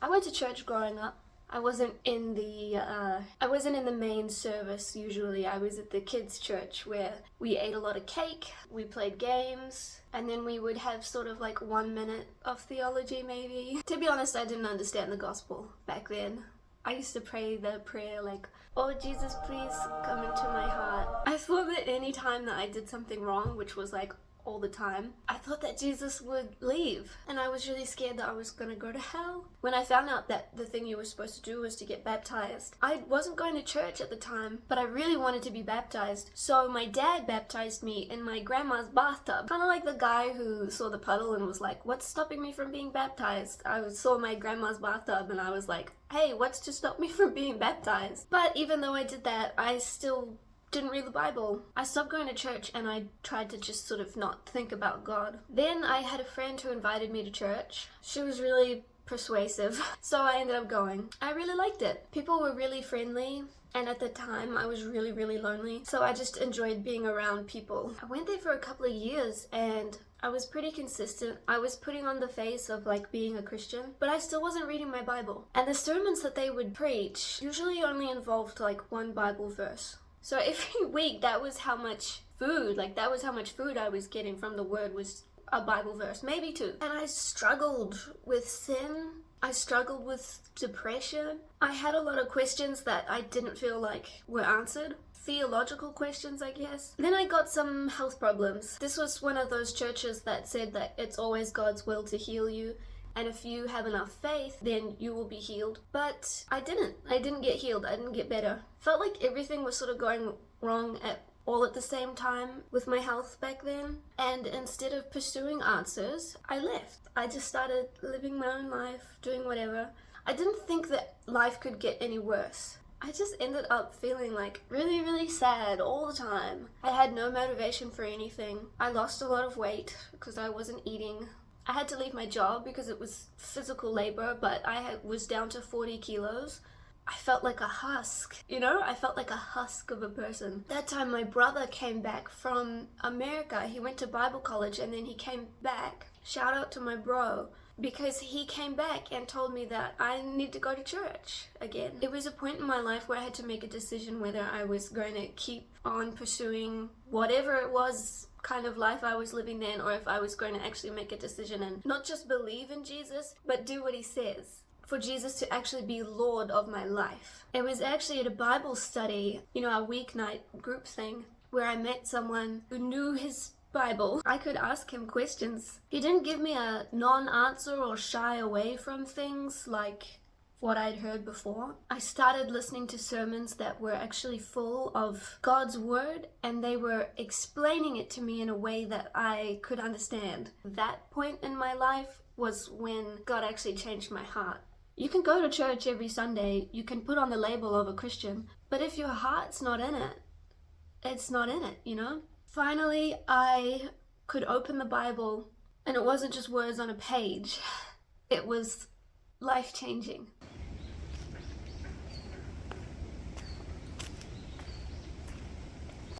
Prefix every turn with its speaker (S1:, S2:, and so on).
S1: I went to church growing up. I wasn't in the main service usually. I was at the kids' church where we ate a lot of cake, we played games, and then we would have sort of like 1 minute of theology maybe. To be honest, I didn't understand the gospel back then. I used to pray the prayer like, "Oh Jesus, please come into my heart." I thought that any time that I did something wrong, which was like all the time, I thought that Jesus would leave, and I was really scared that I was gonna go to hell. When I found out that the thing you were supposed to do was to get baptized, I wasn't going to church at the time, but I really wanted to be baptized, so my dad baptized me in my grandma's bathtub. Kind of like the guy who saw the puddle and was like, "What's stopping me from being baptized?" I saw my grandma's bathtub and I was like, "Hey, what's to stop me from being baptized?" But even though I did that, I still didn't read the Bible. I stopped going to church and I tried to just sort of not think about God. Then I had a friend who invited me to church. She was really persuasive, so I ended up going. I really liked it. People were really friendly, and at the time I was really, really lonely, so I just enjoyed being around people. I went there for a couple of years and I was pretty consistent. I was putting on the face of like being a Christian, but I still wasn't reading my Bible. And the sermons that they would preach usually only involved like one Bible verse. So every week that was how much food I was getting from the word was a Bible verse, maybe two. And I struggled with sin. I struggled with depression. I had a lot of questions that I didn't feel like were answered. Theological questions, I guess. Then I got some health problems. This was one of those churches that said that it's always God's will to heal you, and if you have enough faith, then you will be healed. But I didn't get healed. I didn't get better. Felt like everything was sort of going wrong all at the same time with my health back then. And instead of pursuing answers, I left. I just started living my own life, doing whatever. I didn't think that life could get any worse. I just ended up feeling like really, really sad all the time. I had no motivation for anything. I lost a lot of weight because I wasn't eating. I had to leave my job because it was physical labor, but I was down to 40 kilos. I felt like a husk, I felt like a husk of a person. That time my brother came back from America. He went to Bible college and then he came back. Shout out to my bro, because he came back and told me that I need to go to church again. It was a point in my life where I had to make a decision whether I was going to keep on pursuing whatever it was kind of life I was living then, or if I was going to actually make a decision and not just believe in Jesus, but do what he says. For Jesus to actually be Lord of my life. It was actually at a Bible study, a weeknight group thing, where I met someone who knew his Bible. I could ask him questions. He didn't give me a non-answer or shy away from things like what I'd heard before. I started listening to sermons that were actually full of God's word, and they were explaining it to me in a way that I could understand. That point in my life was when God actually changed my heart. You can go to church every Sunday, you can put on the label of a Christian, but if your heart's not in it, it's not in it, Finally, I could open the Bible, and it wasn't just words on a page. It was life-changing.